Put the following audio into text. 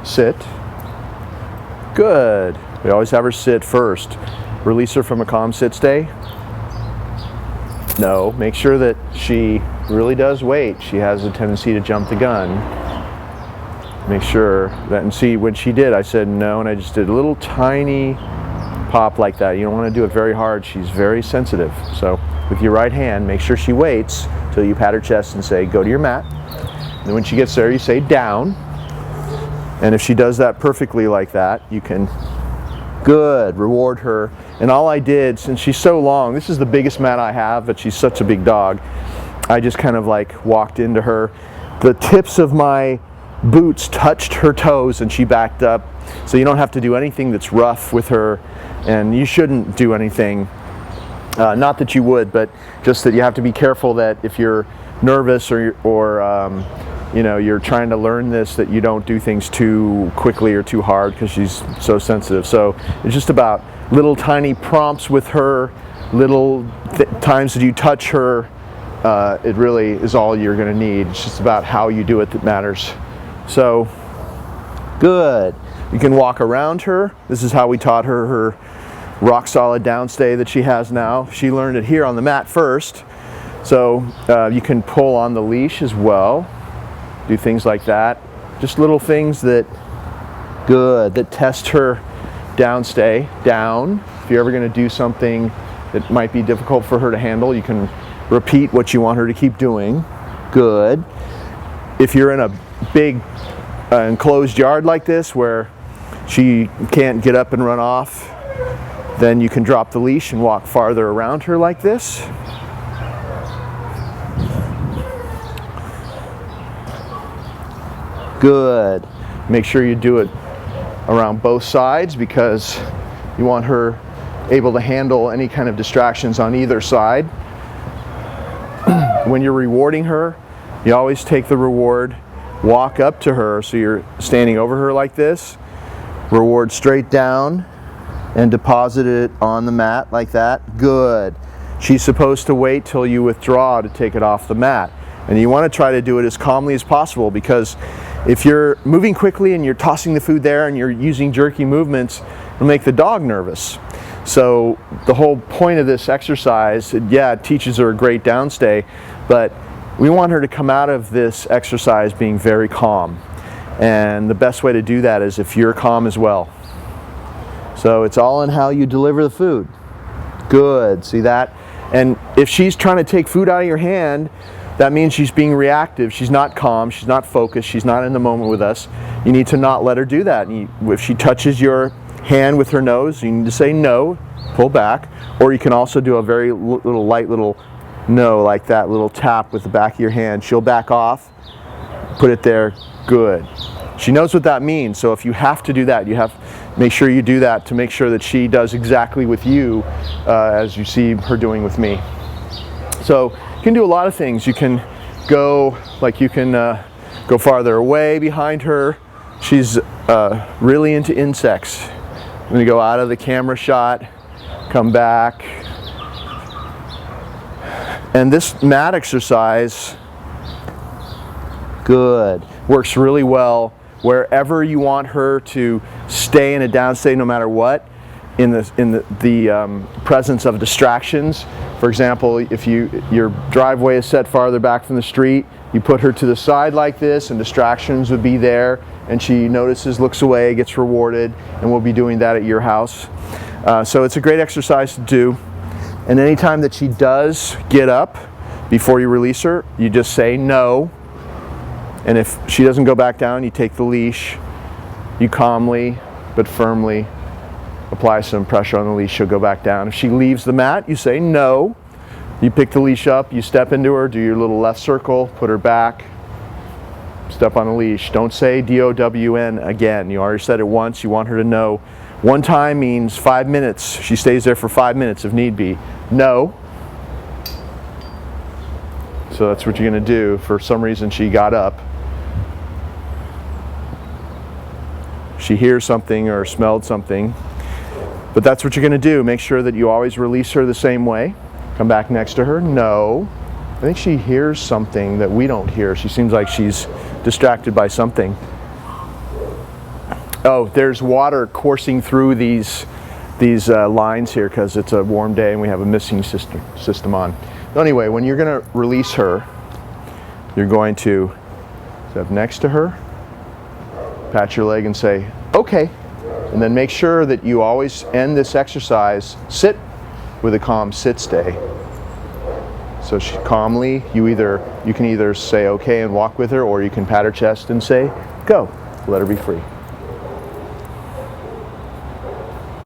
Sit. Good. We always have her sit first. Release her from a calm sit stay. No, make sure that she really does wait. She has a tendency to jump the gun. Make sure that, and see, when she did, I said no, and I just did a little tiny pop like that. You don't want to do it very hard. She's very sensitive. So with your right hand, make sure she waits till you pat her chest and say, go to your mat. And then when she gets there, you say down. And if she does that perfectly like that, you can, good, reward her. And all I did, since she's so long, this is the biggest mat I have, but she's such a big dog, I just kind of like walked into her. The tips of my boots touched her toes and she backed up. So you don't have to do anything that's rough with her, and you shouldn't do anything, not that you would, but just that you have to be careful that if you're nervous or you know, you're trying to learn this, that you don't do things too quickly or too hard because she's so sensitive. So it's just about little tiny prompts with her, little times that you touch her. It really is all you're going to need. It's just about how you do it that matters. So, good. You can walk around her. This is how we taught her her rock solid downstay that she has now. She learned it here on the mat first. So you can pull on the leash as well. Do things like that. Just little things that, good, that test her downstay, down. If you're ever going to do something that might be difficult for her to handle, you can repeat what you want her to keep doing. Good. If you're in a big enclosed yard like this where she can't get up and run off, then you can drop the leash and walk farther around her like this. Good. Make sure you do it around both sides because you want her able to handle any kind of distractions on either side. When you're rewarding her, you always take the reward, walk up to her, so you're standing over her like this, reward straight down, and deposit it on the mat like that. Good. She's supposed to wait till you withdraw to take it off the mat. And you want to try to do it as calmly as possible, because if you're moving quickly and you're tossing the food there and you're using jerky movements, it'll make the dog nervous. So the whole point of this exercise, yeah, it teaches her a great downstay, but we want her to come out of this exercise being very calm. And the best way to do that is if you're calm as well. So it's all in how you deliver the food. Good, see that? And if she's trying to take food out of your hand, that means she's being reactive. She's not calm, she's not focused, she's not in the moment with us. You need to not let her do that. And if she touches your hand with her nose, you need to say no, pull back. Or you can also do a very light little no, like that, little tap with the back of your hand. She'll back off, put it there, good. She knows what that means, so if you have to do that, you have to make sure you do that to make sure that she does exactly with you as you see her doing with me. So you can do a lot of things. You can go, like you can go farther away behind her. She's really into insects. I'm going to go out of the camera shot, come back. And this mat exercise, good, works really well wherever you want her to stay in a downstay no matter what, in the presence of distractions. For example, if your driveway is set farther back from the street, you put her to the side like this and distractions would be there, and she notices, looks away, gets rewarded, and we'll be doing that at your house. So it's a great exercise to do. And anytime that she does get up before you release her, you just say no. And if she doesn't go back down, you take the leash, you calmly but firmly apply some pressure on the leash, she'll go back down. If she leaves the mat, you say no. You pick the leash up, you step into her, do your little left circle, put her back, step on the leash. Don't say D-O-W-N again. You already said it once, you want her to know. One time means 5 minutes. She stays there for 5 minutes if need be. No. So that's what you're going to do. For some reason she got up. She hears something or smelled something. But that's what you're going to do. Make sure that you always release her the same way. Come back next to her. No. I think she hears something that we don't hear. She seems like she's distracted by something. Oh, there's water coursing through these lines here because it's a warm day and we have a missing system on. So anyway, when you're going to release her, you're going to step next to her, pat your leg and say, okay. And then make sure that you always end this exercise, sit with a calm sit stay. So she calmly, you can either say okay and walk with her, or you can pat her chest and say, go. Let her be free.